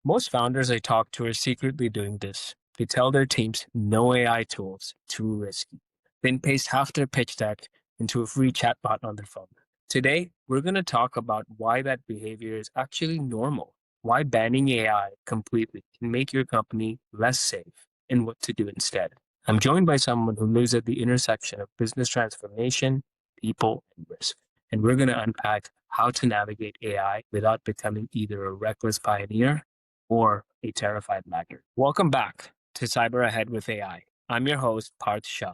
Most founders I talk to are secretly doing this. They tell their teams no AI tools, too risky, then paste half their pitch deck into a free chatbot on their phone. Today, we're going to talk about why that behavior is actually normal, why banning AI completely can make your company less safe, and what to do instead. I'm joined by someone who lives at the intersection of business transformation, people, and risk. And we're going to unpack how to navigate AI without becoming either a reckless pioneer or a terrified laggard. Welcome back to Cyber Ahead with AI. I'm your host, Parth Shah.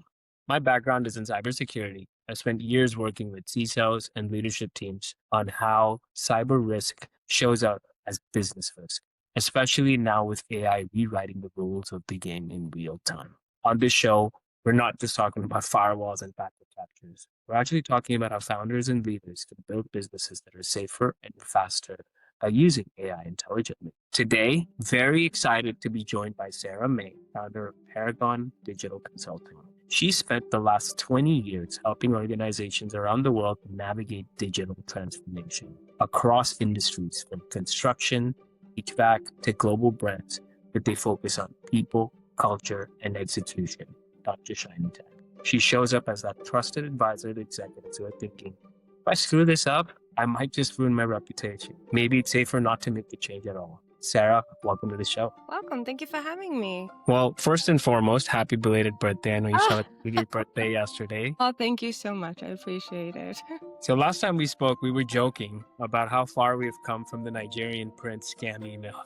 My background is in cybersecurity. I spent years working with CISOs and leadership teams on how cyber risk shows up as business risk, especially now with AI rewriting the rules of the game in real time. On this show, we're not just talking about firewalls and packet captures. We're actually talking about how founders and leaders can build businesses that are safer and faster by using AI intelligently. Today, very excited to be joined by Sarah-Mae, founder of Paragon Digital Consulting. She spent the last 20 years helping organizations around the world navigate digital transformation across industries from construction, HVAC to global brands, that they focus on people, culture, and execution, not just shiny tech. She shows up as that trusted advisor to executives who are thinking, if I screw this up, I might just ruin my reputation. Maybe it's safer not to make the change at all. Sarah, welcome to the show. Welcome. Thank you for having me. Well, first and foremost, happy belated birthday. I know you celebrated your birthday yesterday. Oh, thank you so much. I appreciate it. So last time we spoke, we were joking about how far we've come from the Nigerian prince scam email.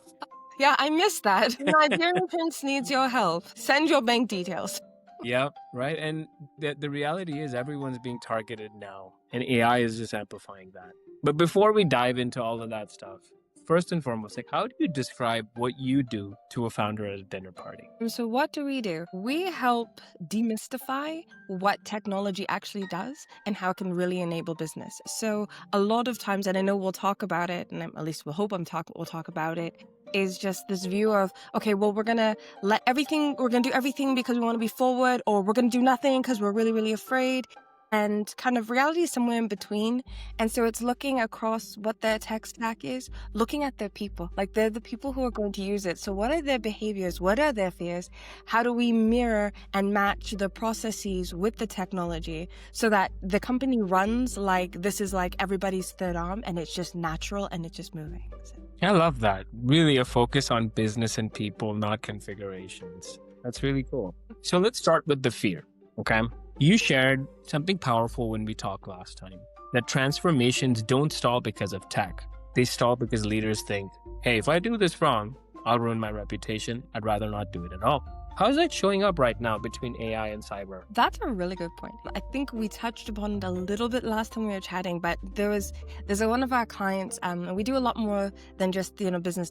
Yeah, I missed that. The Nigerian prince needs your help. Send your bank details. Yep, right. And the reality is everyone's being targeted now, and AI is just amplifying that. But before we dive into all of that stuff, first and foremost, like, how do you describe what you do to a founder at a dinner party? So what do? We help demystify what technology actually does and how it can really enable business. So a lot of times, and I know we'll talk about it, and at least we'll talk about it, is just this view of, okay, well, we're going to do everything because we want to be forward, or we're going to do nothing because we're really, really afraid. And kind of reality is somewhere in between. And so it's looking across what their tech stack is, looking at their people, like they're the people who are going to use it. So what are their behaviors? What are their fears? How do we mirror and match the processes with the technology so that the company runs like this is like everybody's third arm and it's just natural and it's just moving? So. I love that. Really a focus on business and people, not configurations. That's really cool. So let's start with the fear, okay? You shared something powerful when we talked last time, that transformations don't stall because of tech. They stall because leaders think, hey, if I do this wrong, I'll ruin my reputation. I'd rather not do it at all. How is that showing up right now between AI and cyber? That's a really good point. I think we touched upon it a little bit last time we were chatting, but there's one of our clients, and we do a lot more than just, business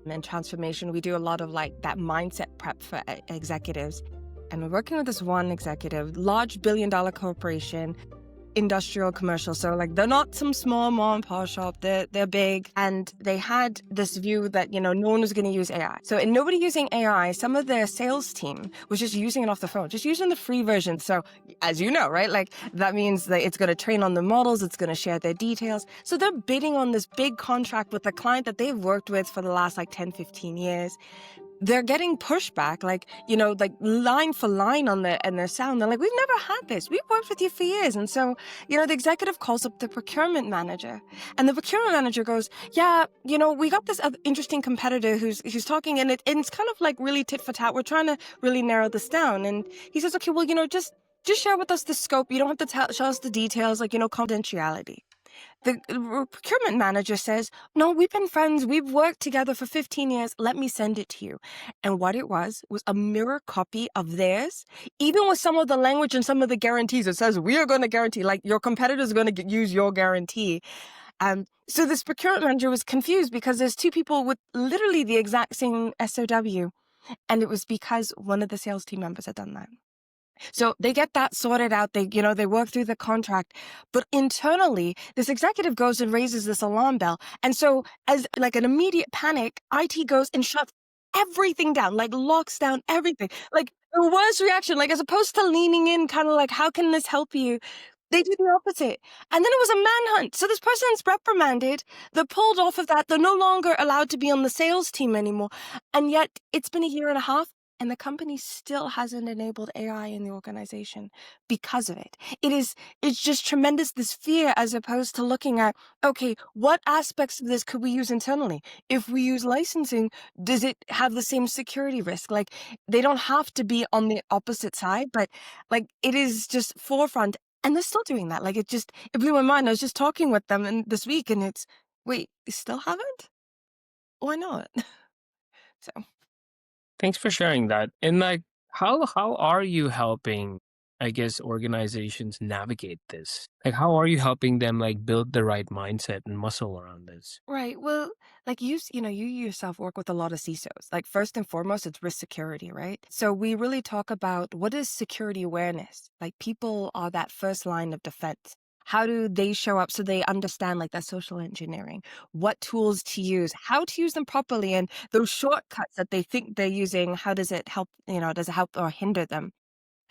and transformation. We do a lot of like that mindset prep for executives. And we're working with this one executive, large billion-dollar corporation, industrial, commercial. So like they're not some small mom and pop shop. They're big. And they had this view that, no one was going to use AI. So in nobody using AI, some of their sales team was just using it off the phone, just using the free version. So as you know, right, like that means that it's going to train on the models. It's going to share their details. So they're bidding on this big contract with a client that they've worked with for the last 10, 15 years. They're getting pushback, like line for line on their sound. They're like, we've never had this. We've worked with you for years. And so, the executive calls up the procurement manager, and the procurement manager goes, yeah, we got this other interesting competitor who's talking, and it's kind of like really tit for tat. We're trying to really narrow this down. And he says, okay, well, just share with us the scope. You don't have to show us the details, confidentiality. The procurement manager says, no, we've been friends. We've worked together for 15 years. Let me send it to you. And what it was a mirror copy of theirs, even with some of the language and some of the guarantees. It says, we are going to guarantee, like your competitor's going to use your guarantee. So this procurement manager was confused because there's two people with literally the exact same SOW. And it was because one of the sales team members had done that. So they get that sorted out. They work through the contract, but internally, this executive goes and raises this alarm bell. And so as like an immediate panic, IT goes and shuts everything down, like locks down everything. Like the worst reaction, like as opposed to leaning in, kind of like, how can this help you? They do the opposite. And then it was a manhunt. So this person's reprimanded. They're pulled off of that. They're no longer allowed to be on the sales team anymore. And yet it's been a year and a half and the company still hasn't enabled AI in the organization because of it. It's just tremendous, this fear, as opposed to looking at, okay, what aspects of this could we use internally? If we use licensing, does it have the same security risk? Like, they don't have to be on the opposite side, but like it is just forefront. And they're still doing that. Like, it blew my mind. I was just talking with them this week and it's, wait, you still haven't? Why not? So, Thanks for sharing that. And like, how are you helping, I guess, organizations navigate this? Like, how are you helping them like build the right mindset and muscle around this? right. Well, like you yourself work with a lot of CISOs. Like, first and foremost, it's risk security, right? So we really talk about what is security awareness? Like, people are that first line of defense. How do they show up so they understand like that social engineering, what tools to use, how to use them properly, and those shortcuts that they think they're using, how does it help, does it help or hinder them?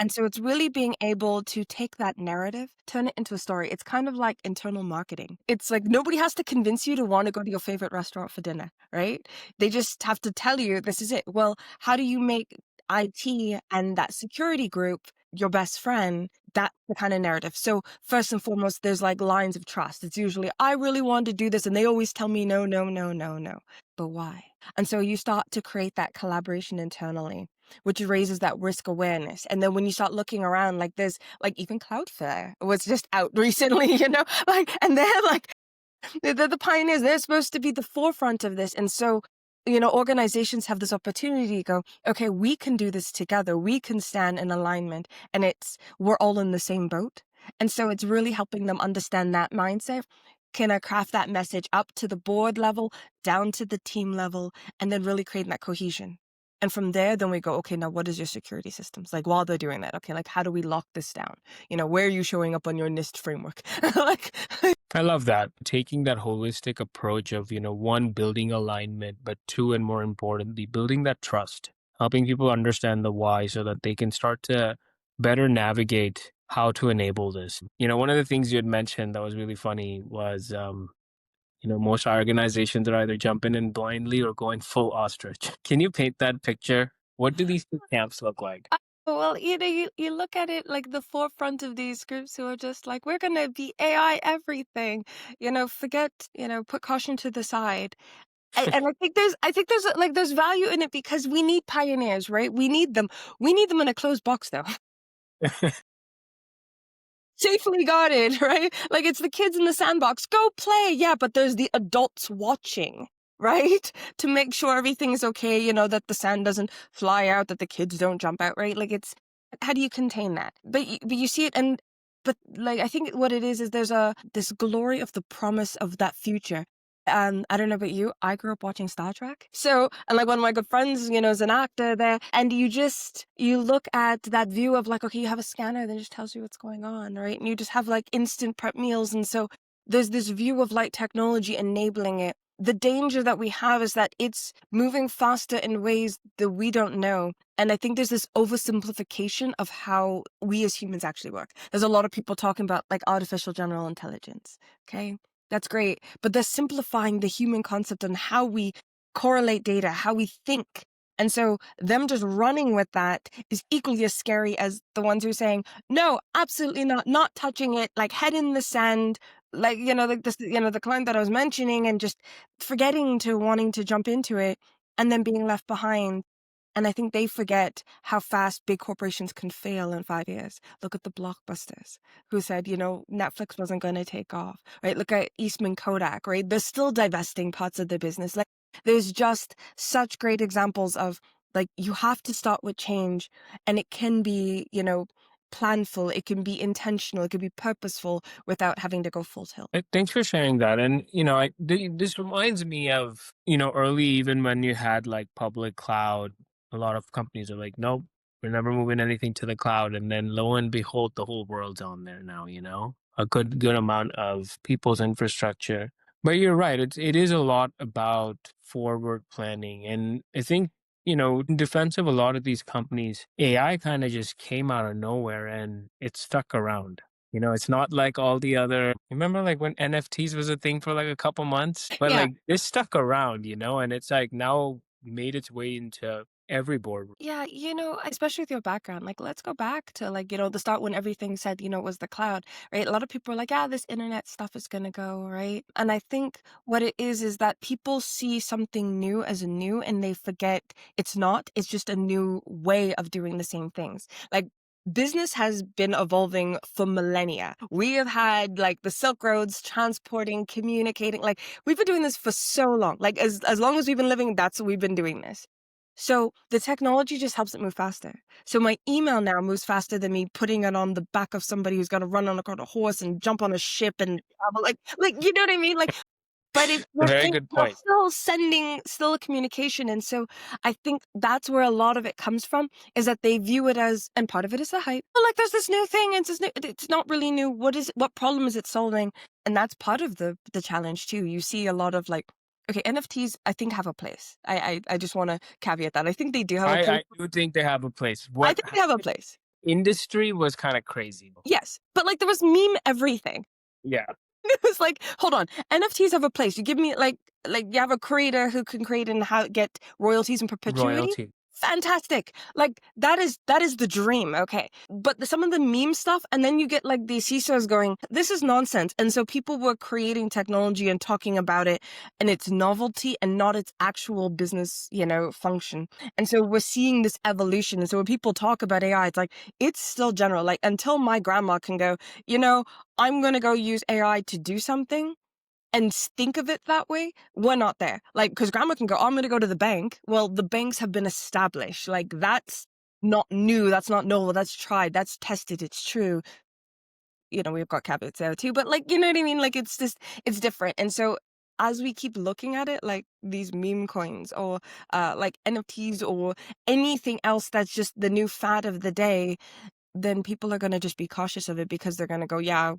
And so it's really being able to take that narrative, turn it into a story. It's kind of like internal marketing. It's like nobody has to convince you to want to go to your favorite restaurant for dinner, right? They just have to tell you this is it. Well, how do you make IT and that security group your best friend? That's the kind of narrative. So first and foremost, there's like lines of trust. It's usually, I really want to do this. And they always tell me no, no, no, no, no. But why? And so you start to create that collaboration internally, which raises that risk awareness. And then when you start looking around, like there's like even Cloudflare was just out recently, like, and they're like, they're the pioneers. They're supposed to be the forefront of this. And so, organizations have this opportunity to go, okay, we can do this together. We can stand in alignment and we're all in the same boat. And so it's really helping them understand that mindset. Can I craft that message up to the board level, down to the team level, and then really creating that cohesion? And from there, then we go, okay, now what is your security systems? Like, while they're doing that, okay, like how do we lock this down? Where are you showing up on your NIST framework? like, I love that. Taking that holistic approach of, one, building alignment, but two, and more importantly, building that trust, helping people understand the why so that they can start to better navigate how to enable this. One of the things you had mentioned that was really funny was, most organizations are either jumping in blindly or going full ostrich. Can you paint that picture? What do these two camps look like? Well, you look at it like the forefront of these groups who are just like, we're going to be AI everything, forget, put caution to the side. And I think there's like, there's value in it because we need pioneers, right? We need them. We need them in a closed box though. Safely guarded, right? Like it's the kids in the sandbox. Go play. Yeah, but there's the adults watching, right? To make sure everything's okay, that the sand doesn't fly out, that the kids don't jump out, right? Like it's how do you contain that? But you see it but like I think what it is there's this glory of the promise of that future. I don't know about you. I grew up watching Star Trek. So, and like one of my good friends, is an actor there. And you look at that view of like, okay, you have a scanner that just tells you what's going on, right? And you just have like instant prep meals. And so there's this view of like technology enabling it. The danger that we have is that it's moving faster in ways that we don't know. And I think there's this oversimplification of how we as humans actually work. There's a lot of people talking about like artificial general intelligence. Okay. That's great. But they're simplifying the human concept and how we correlate data, how we think. And so them just running with that is equally as scary as the ones who are saying, no, absolutely not touching it, like head in the sand, like, like this, the client that I was mentioning and just forgetting to wanting to jump into it and then being left behind. And I think they forget how fast big corporations can fail in 5 years. Look at the blockbusters who said, Netflix wasn't going to take off, right? Look at Eastman Kodak, right? They're still divesting parts of the business. Like there's just such great examples of like, you have to start with change and it can be, planful. It can be intentional. It can be purposeful without having to go full tilt. Thanks for sharing that. And, this reminds me of, early, even when you had like public cloud, a lot of companies are like, nope, we're never moving anything to the cloud. And then lo and behold, the whole world's on there now, a good amount of people's infrastructure. But you're right. It is a lot about forward planning. And I think, in defense of a lot of these companies, AI kind of just came out of nowhere and it stuck around. It's not like all the other, remember like when NFTs was a thing for like a couple months, but Yeah. like this stuck around, and it's like now made its way into every boardroom. Yeah, especially with your background, like let's go back to like, the start when everything said, it was the cloud, right? A lot of people are like, ah, this internet stuff is gonna go, right? And I think what it is that people see something new as a new and they forget it's not, it's just a new way of doing the same things. Like business has been evolving for millennia. We have had like the Silk Roads transporting, communicating, like we've been doing this for so long. Like as long as we've been living, that's what we've been doing this. So the technology just helps it move faster. So my email now moves faster than me putting it on the back of somebody who's got to run on a horse and jump on a ship and travel. Like you know what I mean? Like, but it's A we're, very think- good we're point. still sending still a communication, and so I think that's where a lot of it comes from is that they view it as, and part of it is the hype. Well, like there's this new thing, and it's not really new. What problem is it solving? And that's part of the challenge too. You see a lot of like. Okay, NFTs I think have a place. I just want to caveat that. I think they do have a place. I do think they have a place. I What think they have a place. industry was kind of crazy. Yes. But like there was meme everything. Yeah, It was like, hold on, NFTs have a place. You give me like you have a creator who can create and get royalties in perpetuity. royalty. Fantastic. Like that is the dream. Okay. But some of the meme stuff, and then you get like these CISOs going, this is nonsense. And so people were creating technology and talking about it and its novelty and not its actual business, function. And so we're seeing this evolution. And so when people talk about AI, it's like, it's still general. Like until my grandma can go, I'm going to go use AI to do something and think of it that way, we're not there. Like, because grandma can go, oh, I'm going to go to the bank. Well, the banks have been established. Like, that's not new. That's not novel. That's tried. That's tested. It's true. We've got caveats there too. But, like, you know what I mean? Like, it's just, it's different. And so, as we keep looking at it, like these meme coins or like NFTs or anything else that's just the new fad of the day, then people are going to just be cautious of it because they're going to go, yeah,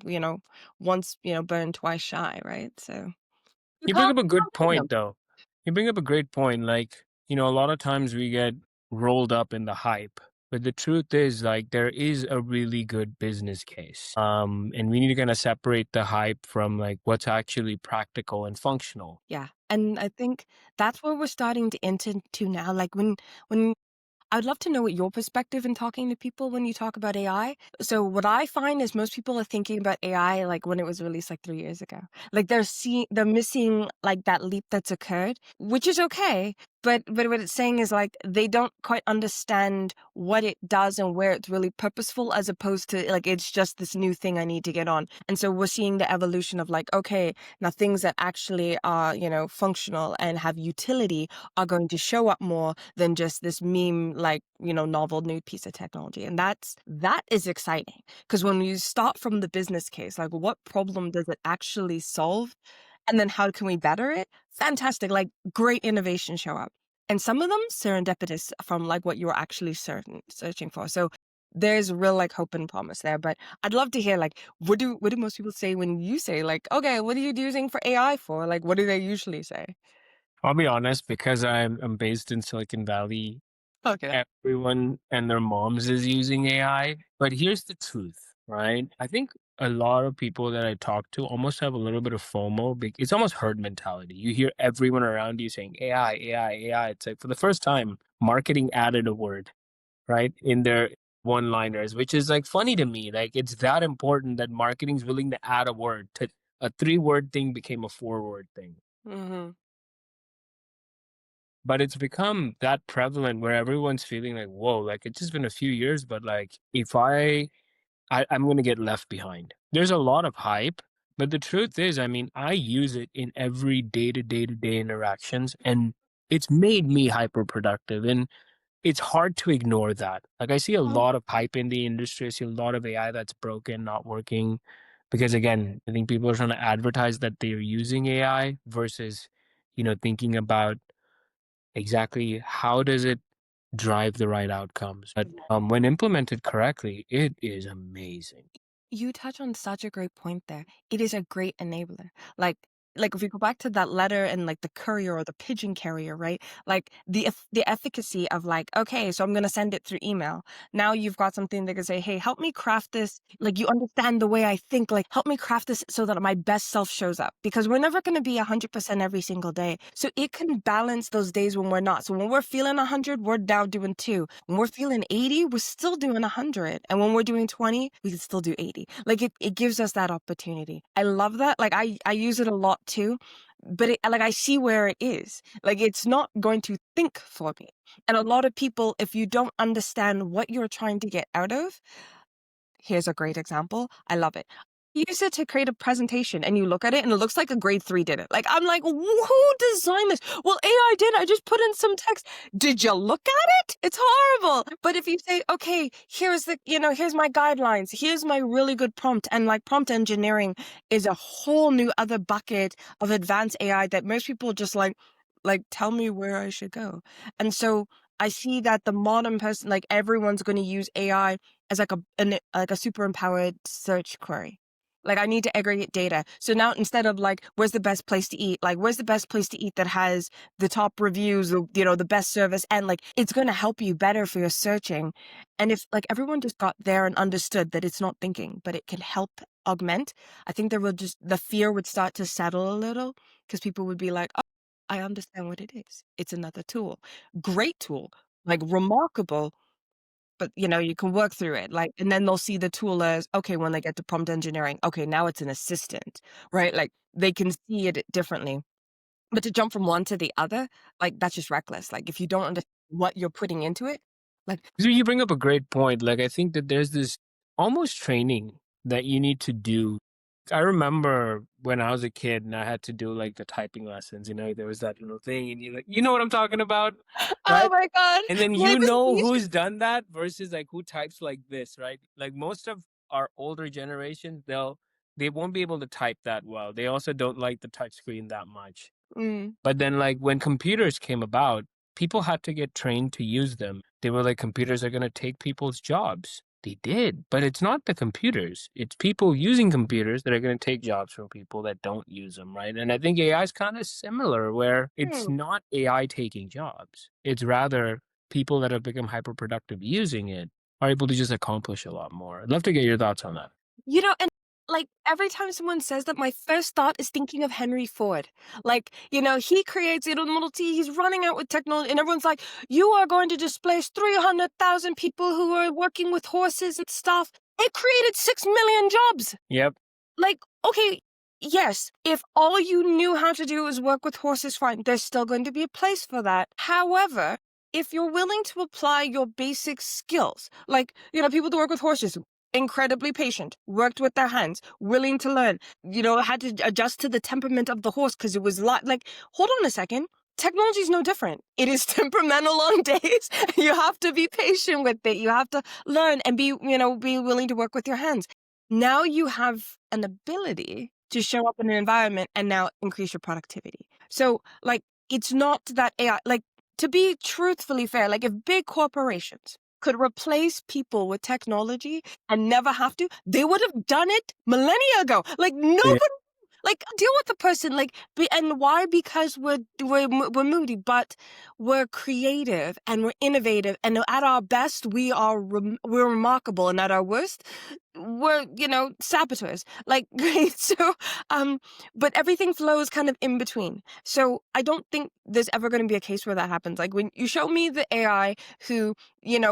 once, burned, twice shy, right? So you You bring can't, up a you good can't blame point, them. though. You bring up a great point. Like, a lot of times we get rolled up in the hype, but the truth is, like, there is a really good business case. And we need to kind of separate the hype from like what's actually practical and functional. Yeah. And I think that's where we're starting to enter into now. Like when I'd love to know what your perspective in talking to people when you talk about AI. So what I find is most people are thinking about AI like when it was released like 3 years ago. Like they're missing like that leap that's occurred, which is okay. But what it's saying is like they don't quite understand what it does and where it's really purposeful, as opposed to like it's just this new thing I need to get on. And so we're seeing the evolution of like, okay, now things that actually are, functional and have utility are going to show up more than just this meme, like, novel new piece of technology. And that is exciting because when you start from the business case, like what problem does it actually solve? And then how can we better it? Fantastic. Like great innovation show up. And some of them serendipitous from like what you're actually searching for. So there's real like hope and promise there. But I'd love to hear like what do most people say when you say like, okay, what are you using for AI for? Like what do they usually say? I'll be honest, because I'm based in Silicon Valley, Okay. everyone and their moms is using AI. But here's the truth, right? I think a lot of people that I talk to almost have a little bit of FOMO. It's almost herd mentality. You hear everyone around you saying AI, AI, AI. It's like for the first time, marketing added a word, right, in their one liners, which is like funny to me. Like it's that important that marketing's willing to add a word to a 3-word thing became a 4-word thing. Mm-hmm. But it's become that prevalent where everyone's feeling like, whoa, like it's just been a few years, but like if I'm going to get left behind. There's a lot of hype, but the truth is, I mean, I use it in every day-to-day interactions, and it's made me hyper productive. And it's hard to ignore that. Like I see a lot of hype in the industry. I see a lot of AI that's broken, not working. Because again, I think people are trying to advertise that they're using AI versus, thinking about exactly how does it drive the right outcomes. But when implemented correctly, it is amazing. You touch on such a great point there. It is a great enabler. Like like if we go back to that letter and like the courier or the pigeon carrier, right? Like the efficacy of like, okay, so I'm gonna send it through email. Now you've got something that can say, hey, help me craft this. Like you understand the way I think. Like help me craft this so that my best self shows up. Because we're never gonna be 100% every single day. So it can balance those days when we're not. So when we're feeling 100, we're now doing 2. When we're feeling 80, we're still doing 100. And when we're doing 20, we can still do 80. Like it gives us that opportunity. I love that. Like I use it a lot too, but like I see where it is. Like it's not going to think for me. And a lot of people, if you don't understand what you're trying to get out of, here's a great example. I love it. Use it to create a presentation and you look at it and it looks like a grade 3 did it. Like, I'm like, who designed this? Well, AI did. I just put in some text. Did you look at it? It's horrible. But if you say, okay, here's here's my guidelines. Here's my really good prompt. And like prompt engineering is a whole new other bucket of advanced AI that most people just like tell me where I should go. And so I see that the modern person, like everyone's going to use AI as like a super empowered search query. Like I need to aggregate data. So now instead of like, where's the best place to eat? Like, where's the best place to eat that has the top reviews, the best service? And like, it's going to help you better for your searching. And if like everyone just got there and understood that it's not thinking, but it can help augment, I think the fear would start to settle a little because people would be like, oh, I understand what it is. It's another tool. Great tool, like remarkable, but you can work through it. Like, and then they'll see the tool as, okay, when they get to prompt engineering, okay, now it's an assistant, right? Like they can see it differently. But to jump from one to the other, like that's just reckless. Like if you don't understand what you're putting into it, like, So you bring up a great point. Like, I think that there's this almost training that you need to do. I remember when I was a kid and I had to do like the typing lessons, there was that little thing and you know what I'm talking about, oh right? my God, And then like you know misuse. who's done that versus like who types like this, right? Like most of our older generations, they won't be able to type that well. They also don't like the touch screen that much. Mm. But then, like, when computers came about, people had to get trained to use them. They were like, computers are going to take people's jobs. They did, but it's not the computers. It's people using computers that are going to take jobs from people that don't use them, right? And I think AI is kind of similar, where it's Hmm. not AI taking jobs. It's rather people that have become hyper productive using it are able to just accomplish a lot more. I'd love to get your thoughts on that. And like every time someone says that, my first thought is thinking of Henry Ford. Like, he creates the Model T, he's running out with technology, and everyone's like, you are going to displace 300,000 people who are working with horses and stuff. It created 6 million jobs. Yep. Like, okay, yes, if all you knew how to do is work with horses, fine, there's still going to be a place for that. However, if you're willing to apply your basic skills, like, people that work with horses, incredibly patient, worked with their hands, willing to learn, had to adjust to the temperament of the horse because it was like, hold on a second. Technology is no different. It is temperamental on days. You have to be patient with it. You have to learn and be willing to work with your hands. Now you have an ability to show up in an environment and now increase your productivity. So, like, it's not that AI, like, to be truthfully fair, like, if big corporations could replace people with technology and never have to, they would have done it millennia ago. Like, Yeah. nobody, like, deal with the person, like, and why? Because we're moody, but we're creative and we're innovative, and at our best, we're remarkable, and at our worst, we're saboteurs. Like, so, but everything flows kind of in between. So I don't think there's ever going to be a case where that happens. Like when you show me the AI who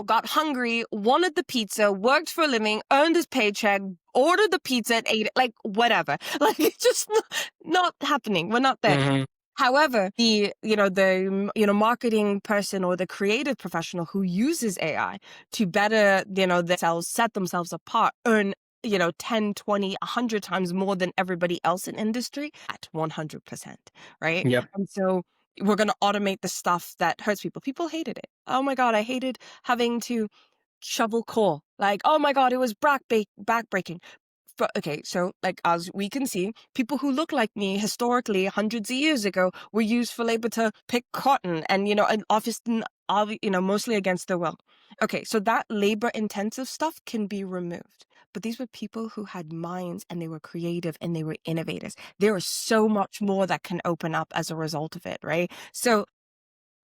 got hungry, wanted the pizza, worked for a living, earned his paycheck, ordered the pizza and ate it, like whatever. Like it's just not happening. We're not there. Hmm. However, the marketing person or the creative professional who uses AI to better, themselves, set themselves apart, earn 10, 20, 100 times more than everybody else in industry at 100%, right? Yep. And so we're going to automate the stuff that hurts people. People hated it. Oh my God, I hated having to shovel coal. Like, oh my God, it was backbreaking. But okay, so like as we can see, people who look like me historically hundreds of years ago were used for labor to pick cotton and often, mostly against their will. Okay, so that labor intensive stuff can be removed. but these were people who had minds and they were creative and they were innovators. There is so much more that can open up as a result of it, right? So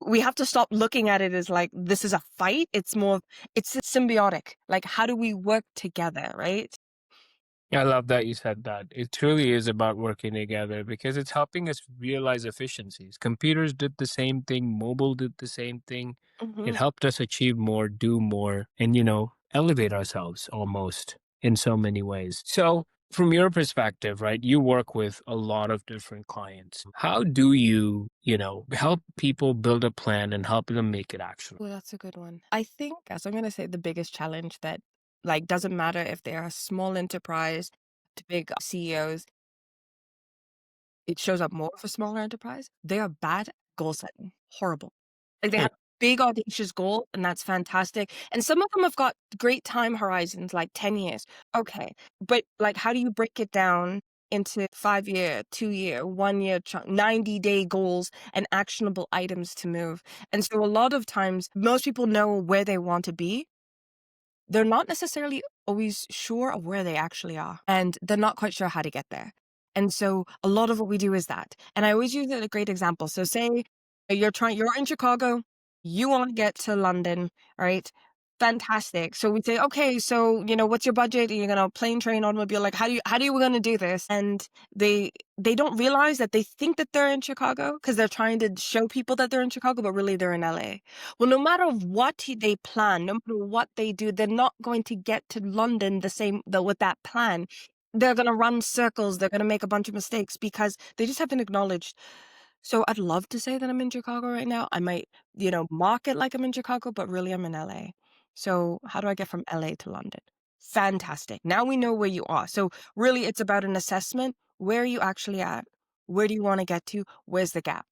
we have to stop looking at it as like this is a fight. It's more, it's symbiotic. Like, how do we work together, right? I love that you said that. It truly is about working together because it's helping us realize efficiencies. Computers did the same thing, mobile did the same thing. It Hmm. helped us achieve more, do more, and, elevate ourselves almost in so many ways. So, from your perspective, right, you work with a lot of different clients. How do you, help people build a plan and help them make it actionable? Well, that's a good one. I think, as I'm going to say, the biggest challenge that like doesn't matter if they're a small enterprise to big CEOs, it shows up more for smaller enterprise. They are bad at goal setting. Horrible. Like they Hmm. have big audacious goal, and that's fantastic. And some of them have got great time horizons, like 10 years. Okay. But like how do you break it down into 5 year, 2 year, 1 year chunk, 90-day goals and actionable items to move? And so a lot of times most people know where they want to be, they're not necessarily always sure of where they actually are, and they're not quite sure how to get there. And so a lot of what we do is that. And I always use a great example. So say you're in Chicago, you want to get to London, right? Fantastic. So we say, okay, so what's your budget? You're gonna plane, train, automobile. Like, how do you gonna do this? And they don't realize that they think that they're in Chicago because they're trying to show people that they're in Chicago, but really they're in LA. Well, no matter what they plan, no matter what they do, they're not going to get to London with that plan. They're going to run circles. They're going to make a bunch of mistakes because they just haven't acknowledged. So I'd love to say that I'm in Chicago right now. I might, mark it like I'm in Chicago, but really I'm in LA. So how do I get from LA to London? Fantastic. Now we know where you are. So really it's about an assessment. Where are you actually at? Where do you want to get to? Where's the gap?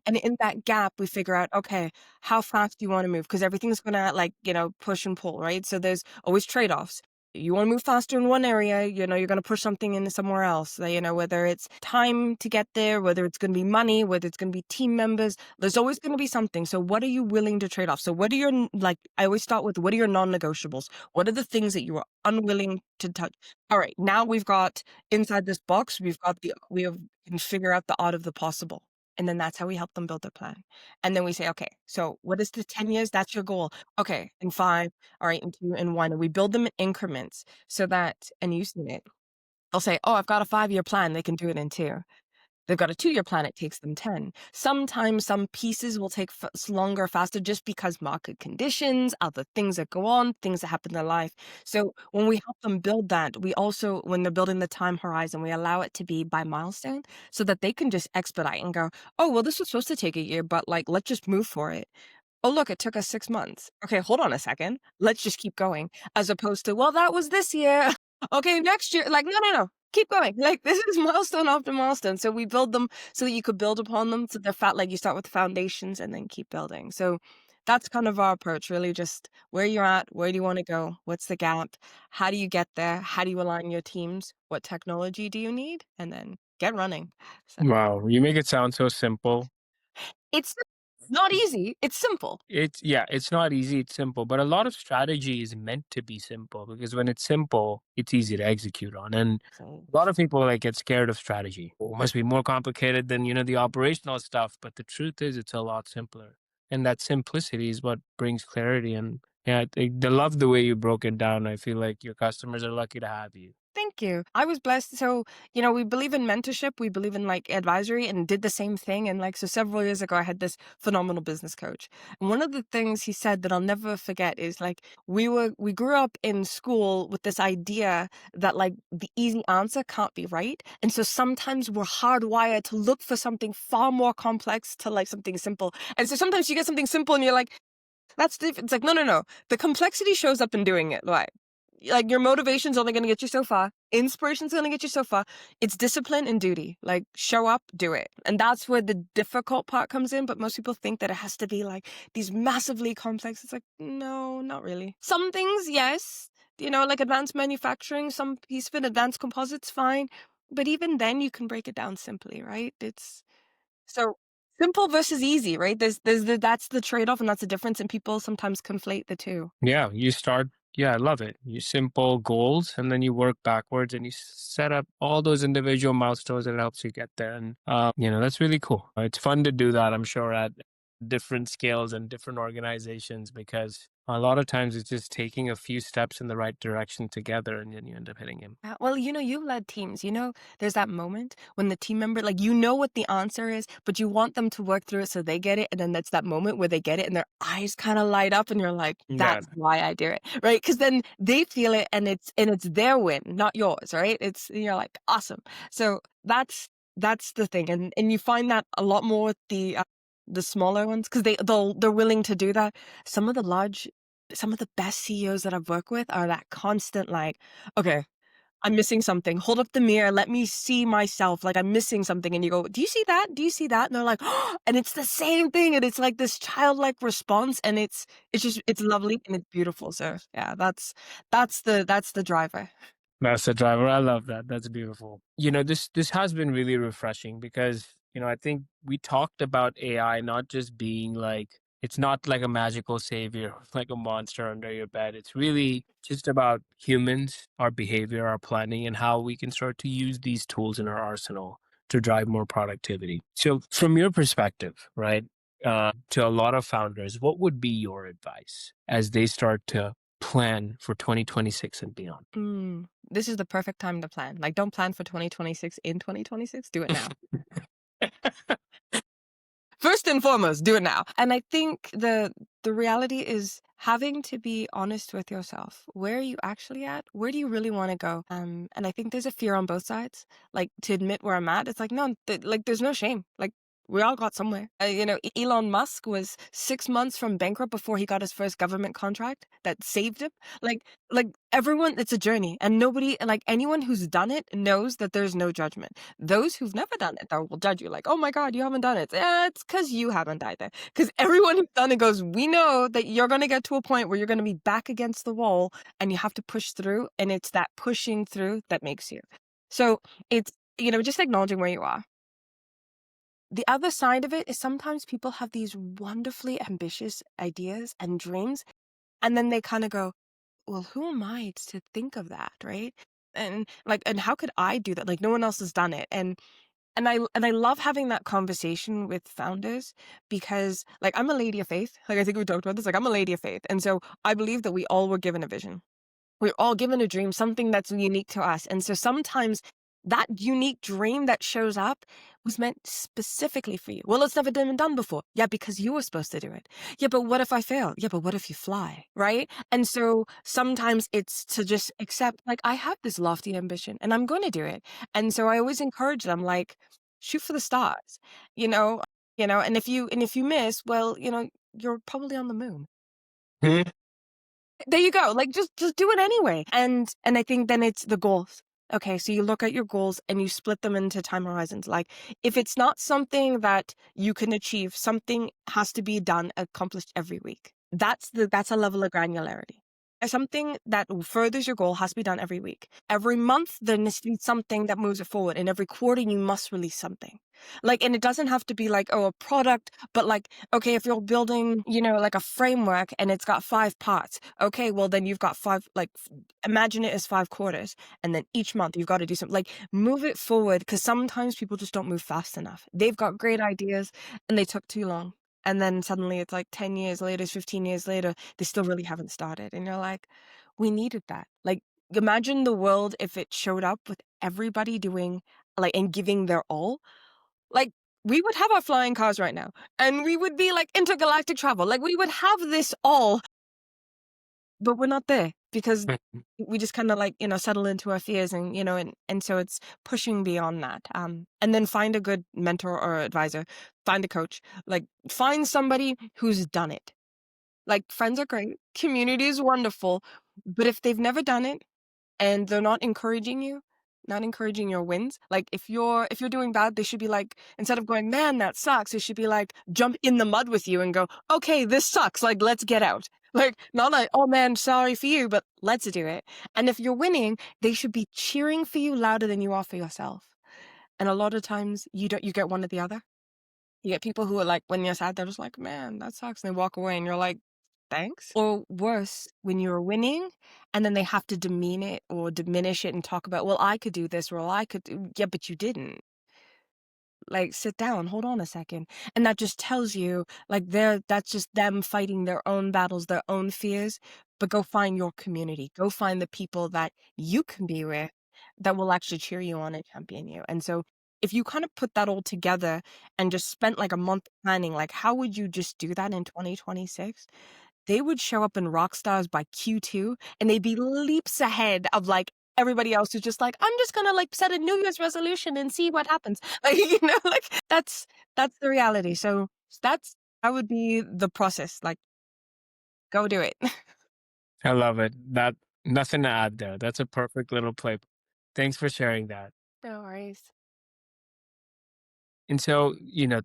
And in that gap, we figure out, okay, how fast do you want to move? Because everything's going to push and pull, right? So there's always trade-offs. You want to move faster in one area, you're going to push something into somewhere else. Whether it's time to get there, whether it's going to be money, whether it's going to be team members, there's always going to be something. So what are you willing to trade off? So what are I always start with, what are your non-negotiables? What are the things that you are unwilling to touch? All right, now we've got inside this box, we can figure out the art of the possible. And then that's how we help them build their plan. And then we say, okay, so what is the 10 years? That's your goal. Okay, in 5, all right, in 2, in 1. And we build them in increments so that, and using it, they'll say, oh, I've got a 5-year plan. They can do it in 2. They've got a 2-year plan, it takes them 10. Sometimes some pieces will take longer, faster, just because market conditions, other things that go on, things that happen in their life. So when we help them build that, we also, when they're building the time horizon, we allow it to be by milestone so that they can just expedite and go, oh, well, this was supposed to take a year, but let's just move for it. Oh, look, it took us 6 months. Okay, hold on a second. Let's just keep going. As opposed to, well, that was this year. Okay, next year. Like, no, no, no. Keep going. Like, this is milestone after milestone. So we build them so that you could build upon them. So they're like you start with the foundations and then keep building. So that's kind of our approach, really just where you're at, where do you want to go? What's the gap? How do you get there? How do you align your teams? What technology do you need? And then get running. So Wow, you make it sound so simple. it's not easy. It's simple. It's not easy, it's simple, but a lot of strategy is meant to be simple because when it's simple, it's easy to execute on. And So a lot of people get scared of strategy. Oh, it must be more complicated than, the operational stuff. But the truth is it's a lot simpler. And that simplicity is what brings clarity. And yeah, they love the way you broke it down. I feel like your customers are lucky to have you. thank you. I was blessed. So, we believe in mentorship. We believe in advisory and did the same thing. And so several years ago, I had this phenomenal business coach. And one of the things he said that I'll never forget is we grew up in school with this idea that the easy answer can't be right. And so sometimes we're hardwired to look for something far more complex to something simple. And so sometimes you get something simple and you're like, that's different. It's like, no, no, no. The complexity shows up in doing it. Your motivation's only going to get you so far. Inspiration's going to get you so far. It's discipline and duty. Show up, do it. And that's where the difficult part comes in. But most people think that it has to be these massively complex. It's like, no, not really. Some things, yes. Like advanced manufacturing, some piece of it, advanced composites, fine. But even then you can break it down simply, right? It's so simple versus easy, right? That's the trade-off and that's the difference. And people sometimes conflate the two. Yeah, you start Yeah, I love it. You simple goals and then you work backwards and you set up all those individual milestones that helps you get there. And, that's really cool. It's fun to do that, I'm sure, at different scales and different organizations because a lot of times it's just taking a few steps in the right direction together and then you end up hitting him. Well, you've led teams. There's that moment when the team member, like, what the answer is, but you want them to work through it so they get it. And then that's that moment where they get it and their eyes kind of light up and you're like, Yeah. that's why I do it. Right. Because then they feel it and it's their win, not yours. Right. You're like, awesome. So that's the thing. And you find that a lot more with the smaller ones because they're willing to do that. Some of the best CEOs that I've worked with are that constant, like, okay, I'm missing something. Hold up the mirror. Let me see myself. Like, I'm missing something. And you go, do you see that? Do you see that? And they're like, oh, and it's the same thing. And it's like this childlike response. And it's lovely and it's beautiful. So yeah, that's the driver. Master driver, I love that. That's beautiful. This has been really refreshing because, I think we talked about AI not just being like it's not like a magical savior, like a monster under your bed. It's really just about humans, our behavior, our planning, and how we can start to use these tools in our arsenal to drive more productivity. So, from your perspective, right, to a lot of founders, what would be your advice as they start to plan for 2026 and beyond? This is the perfect time to plan. Like, don't plan for 2026 in 2026. Do it now. First and foremost, do it now. And I think the reality is having to be honest with yourself. Where are you actually at? Where do you really want to go? And I think there's a fear on both sides. Like, to admit where I'm at, it's like, no, like, there's no shame. Like, we all got somewhere. Elon Musk was 6 months from bankrupt before he got his first government contract that saved him. Like everyone, it's a journey, and nobody, like, anyone who's done it knows that there's no judgment. Those who've never done it, though, will judge you like, oh my God, you haven't done it. It's because you haven't either. Because everyone who's done it goes, we know that you're going to get to a point where you're going to be back against the wall and you have to push through. And it's that pushing through that makes you. So it's, just acknowledging where you are. The other side of it is sometimes people have these wonderfully ambitious ideas and dreams, and then they kind of go, well, who am I to think of that, right? And how could I do that? Like, no one else has done it. And I love having that conversation with founders because, like, I'm a lady of faith. Like, I think we talked about this. Like, I'm a lady of faith. And so I believe that we all were given a vision. We're all given a dream, something that's unique to us. And so sometimes that unique dream that shows up was meant specifically for you. Well, it's never been done before. Yeah, because you were supposed to do it. Yeah, but what if I fail? Yeah, but what if you fly? Right? And so sometimes it's to just accept, like, I have this lofty ambition and I'm going to do it. And so I always encourage them, like, shoot for the stars, you know, and if you miss, well, you're probably on the moon. There you go. Like, just do it anyway. And I think then it's the goals. Okay, so you look at your goals and you split them into time horizons. Like, if it's not something that you can achieve, something has to be done, accomplished every week. That's a level of granularity. Something that furthers your goal has to be done every week. Every month there needs to be something that moves it forward. And every quarter you must release something. Like, and it doesn't have to be like, oh, a product, but like, okay, if you're building, like a framework and it's got 5 parts, okay, well then you've got 5, like, imagine it as 5 quarters. And then each month you've got to do something, like, move it forward. Cause sometimes people just don't move fast enough. They've got great ideas and they took too long. And then suddenly it's like 10 years later, 15 years later, they still really haven't started. And you're like, we needed that. Like, imagine the world if it showed up with everybody doing, like, and giving their all. Like, we would have our flying cars right now, and we would be like intergalactic travel. Like, we would have this all, but we're not there because we just kind of, like, settle into our fears and so it's pushing beyond that. And then find a good mentor or advisor, find a coach, like, find somebody who's done it. Like, friends are great, community is wonderful, but if they've never done it and they're not encouraging you, not encouraging your wins. Like, if you're doing bad, they should be like, instead of going, man, that sucks, they should be like, jump in the mud with you and go, okay, this sucks. Like, let's get out. Like, not like, oh man, sorry for you, but let's do it. And if you're winning, they should be cheering for you louder than you are for yourself. And a lot of times you get one or the other. You get people who are like, when you're sad, they're just like, man, that sucks. And they walk away and you're like, thanks. Or worse, when you're winning and then they have to demean it or diminish it and talk about, well, I could do this, or well, I could do, yeah, but you didn't. Like, sit down, hold on a second. And that just tells you, like, that's just them fighting their own battles, their own fears. But go find your community. Go find the people that you can be with that will actually cheer you on and champion you. And so if you kind of put that all together and just spent like a month planning, like, how would you just do that in 2026? They would show up in rock stars by Q2 and they'd be leaps ahead of like everybody else who's just like, I'm just gonna like set a New Year's resolution and see what happens. Like, like that's the reality. So that would be the process. Like, go do it. I love it. That nothing to add there. That's a perfect little play. Thanks for sharing that. No worries. And so,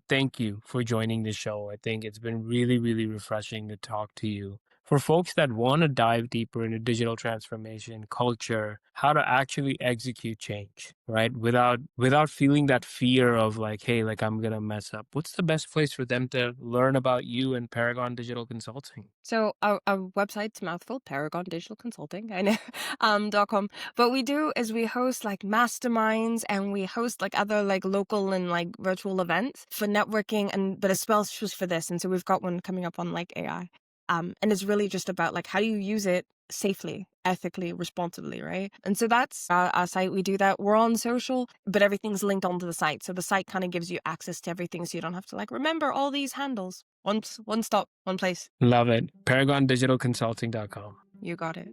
thank you for joining the show. I think it's been really, really refreshing to talk to you. For folks that want to dive deeper into digital transformation, culture, how to actually execute change, right? Without feeling that fear of like, hey, like I'm gonna mess up. What's the best place for them to learn about you and Paragon Digital Consulting? So our website's a mouthful, Paragon Digital Consulting, I know, .com. But we do is we host like masterminds and we host like other like local and like virtual events for networking and but as well as just for this. And so we've got one coming up on like AI. And it's really just about like how do you use it safely, ethically, responsibly, right? And so that's our site. We do that. We're on social, but everything's linked onto the site. So the site kind of gives you access to everything, so you don't have to like remember all these handles. One stop, one place. Love it. ParagonDigitalConsulting.com. You got it.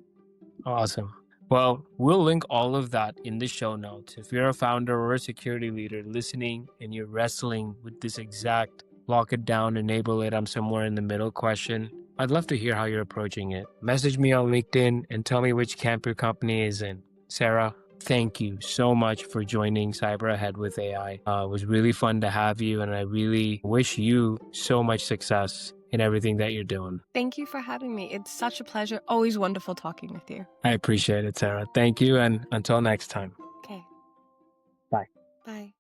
Awesome. Well, we'll link all of that in the show notes. If you're a founder or a security leader listening and you're wrestling with this exact lock it down, enable it, I'm somewhere in the middle question, I'd love to hear how you're approaching it. Message me on LinkedIn and tell me which camp your company is in. Sarah, thank you so much for joining Cyber Ahead with AI. It was really fun to have you, and I really wish you so much success in everything that you're doing. Thank you for having me. It's such a pleasure. Always wonderful talking with you. I appreciate it, Sarah. Thank you, and until next time. Okay. Bye. Bye.